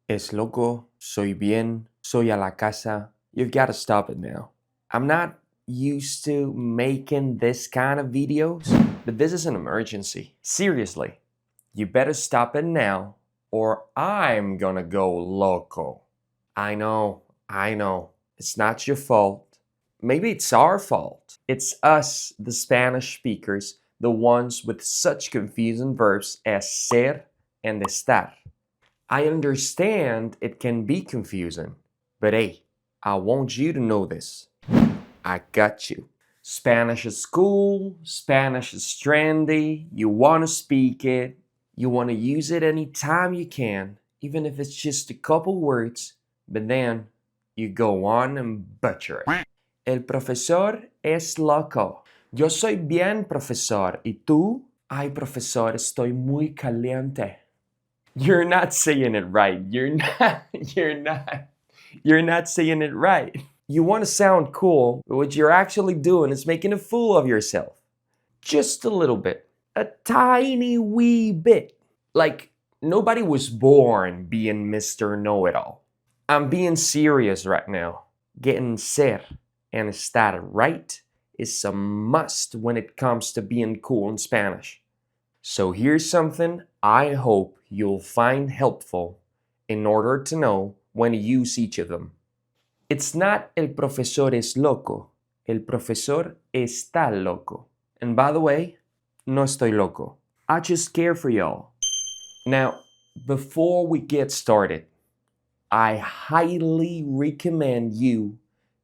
Es loco, soy bien, soy a la casa. You've got to stop it now. I'm not used to making this kind of videos, but this is an emergency. Seriously, you better stop it now or I'm gonna go loco. I know. It's not your fault. Maybe it's our fault. It's us, the Spanish speakers, the ones with such confusing verbs as ser and estar. I understand it can be confusing, but hey, I want you to know this. I got you. Spanish is cool, Spanish is trendy, you want to speak it, you want to use it anytime you can, even if it's just a couple words, but then you go on and butcher it. El profesor es loco. Yo soy bien, profesor. ¿Y tú? Ay, profesor, estoy muy caliente. You're not saying it right. You're not saying it right. You want to sound cool, but what you're actually doing is making a fool of yourself. Just a little bit. A tiny wee bit. Like, nobody was born being Mr. Know-It-All. I'm being serious right now. Getting ser and estar right is a must when it comes to being cool in Spanish. So here's something I hope you'll find helpful in order to know when to use each of them. It's not el profesor es loco. El profesor está loco. And by the way, no estoy loco. I just care for y'all. Now, before we get started, I highly recommend you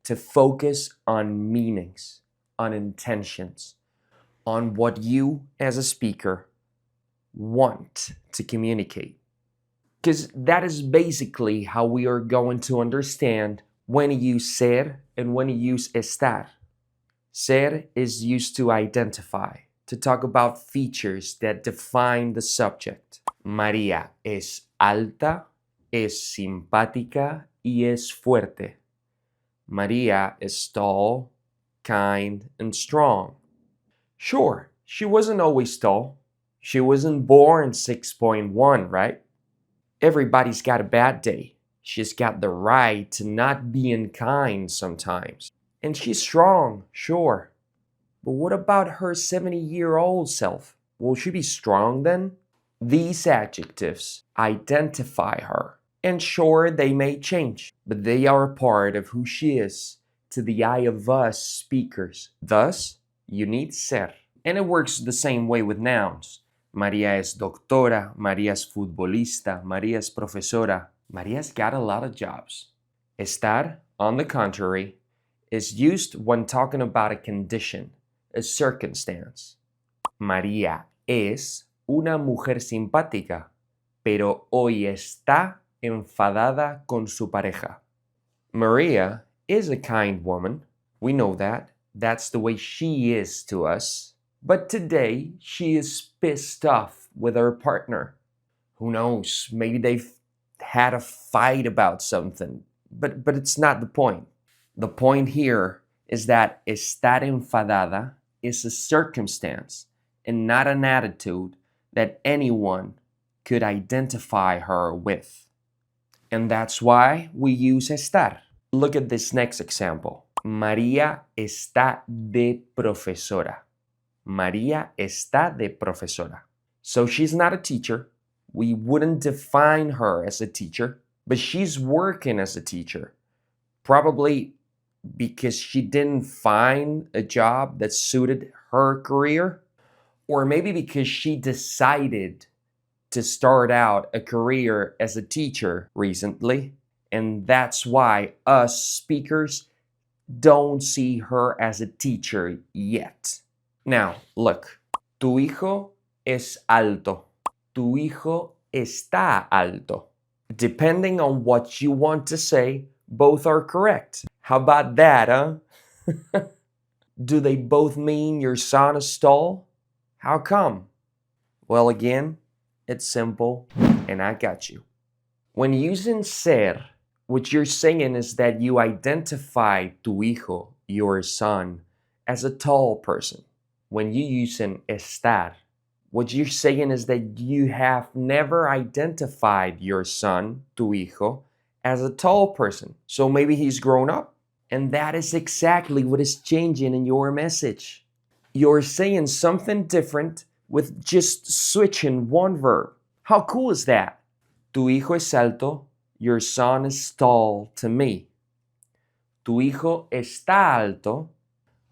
to focus on meanings, on intentions, on what you as a speaker want to communicate. Because that is basically how we are going to understand when to use ser and when to use estar. Ser is used to identify, to talk about features that define the subject. María es alta, es simpática y es fuerte. María is tall, kind, and strong. Sure, she wasn't always tall. She wasn't born 6.1, right? Everybody's got a bad day. She's got the right to not be unkind sometimes. And she's strong, sure. But what about her 70-year-old self? Will she be strong then? These adjectives identify her. And sure, they may change, but they are a part of who she is to the eye of us speakers. Thus, you need ser. And it works the same way with nouns. María es doctora, María es futbolista, María es profesora. Maria's got a lot of jobs. Estar, on the contrary, is used when talking about a condition, a circumstance. María es una mujer simpática, pero hoy está enfadada con su pareja. Maria is a kind woman. We know that. That's the way she is to us. But today, she is pissed off with her partner. Who knows? Maybe they've had a fight about something. But it's not the point. The point here is that estar enfadada is a circumstance and not an attitude that anyone could identify her with. And that's why we use estar. Look at this next example. María está de profesora. María está de profesora. So she's not a teacher. We wouldn't define her as a teacher, but she's working as a teacher. Probably because she didn't find a job that suited her career, or maybe because she decided to start out a career as a teacher recently, and that's why us speakers don't see her as a teacher yet. Now, look, tu hijo es alto. Tu hijo está alto. Depending on what you want to say, both are correct. How about that, huh? Do they both mean your son is tall? How come? Well, again, it's simple, and I got you. When using ser, what you're saying is that you identify tu hijo, your son, as a tall person. When you use an estar, What you're saying is that you have never identified your son, tu hijo, as a tall person. So maybe he's grown up. And that is exactly what is changing in your message. You're saying something different with just switching one verb. How cool is that? Tu hijo es alto, your son is tall to me. Tu hijo está alto.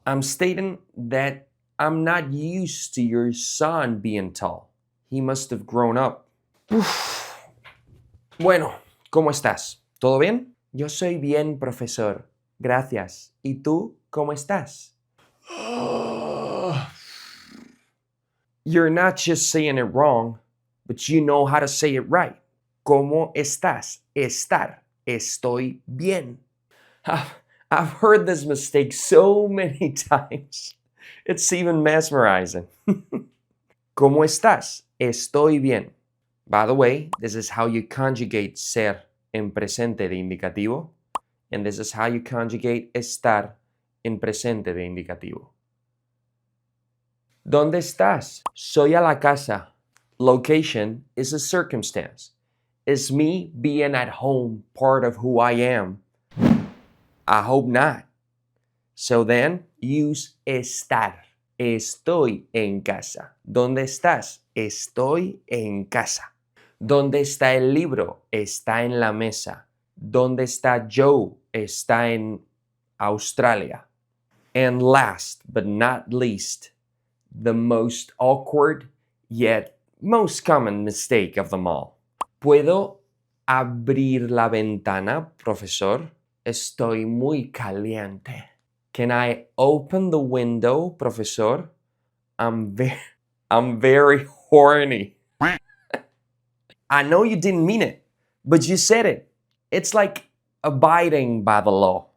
I'm stating that I'm not used to your son being tall. He must have grown up. Uf. Bueno, ¿cómo estás? ¿Todo bien? Yo soy bien, profesor. Gracias. ¿Y tú, cómo estás? You're not just saying it wrong, but you know how to say it right. ¿Cómo estás? Estar. Estoy bien. I've heard this mistake so many times. It's even mesmerizing. ¿Cómo estás? Estoy bien. By the way, this is how you conjugate ser en presente de indicativo. And this is how you conjugate estar en presente de indicativo. ¿Dónde estás? Soy a la casa. Location is a circumstance. Is me being at home part of who I am? I hope not. So then, use estar. Estoy en casa. ¿Dónde estás? Estoy en casa. ¿Dónde está el libro? Está en la mesa. ¿Dónde está Joe? Está en Australia. And last but not least, the most awkward yet most common mistake of them all. ¿Puedo abrir la ventana, profesor? Estoy muy caliente. Can I open the window, profesor? I'm very horny. I know you didn't mean it, but you said it. It's like abiding by the law.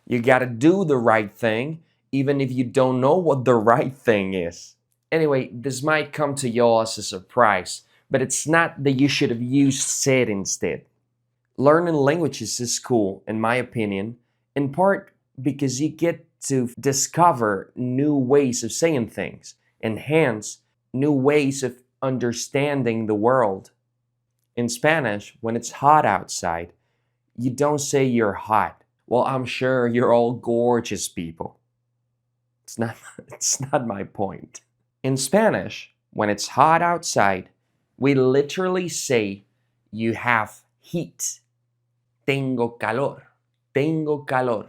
You gotta do the right thing, even if you don't know what the right thing is. Anyway, this might come to y'all as a surprise, but it's not that you should have used said instead. Learning languages is cool, in my opinion, in part because you get to discover new ways of saying things, and hence, new ways of understanding the world. In Spanish, when it's hot outside, you don't say you're hot. Well, I'm sure you're all gorgeous people. It's not my point. In Spanish, when it's hot outside, we literally say you have heat. Tengo calor. Tengo calor.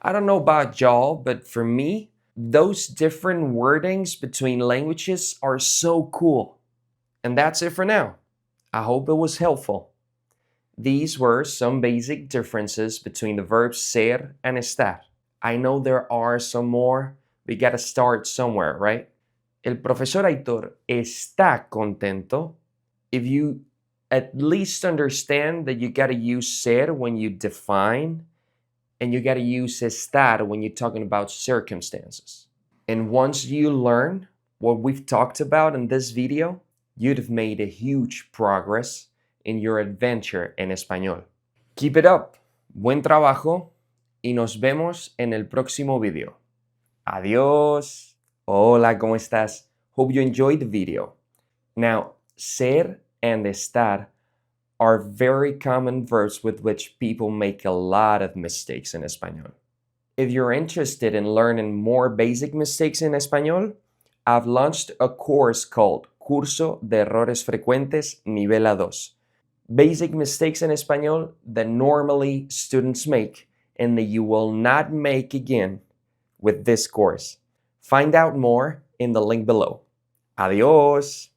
I don't know about y'all, but for me, those different wordings between languages are so cool. And that's it for now. I hope it was helpful. These were some basic differences between the verbs ser and estar. I know there are some more. We gotta start somewhere, right? El profesor Aitor está contento. If you at least understand that you gotta use ser when you define, and you gotta use estar when you're talking about circumstances. And once you learn what we've talked about in this video, you'd have made a huge progress in your adventure en español. Keep it up. Buen trabajo y nos vemos en el próximo video. Adiós. Hola, ¿cómo estás? Hope you enjoyed the video. Now, ser and estar are very common verbs with which people make a lot of mistakes in español. If you're interested in learning more basic mistakes in español, I've launched a course called Curso de errores frecuentes nivel A2. Basic mistakes in español that normally students make and that you will not make again with this course. Find out more in the link below. Adiós!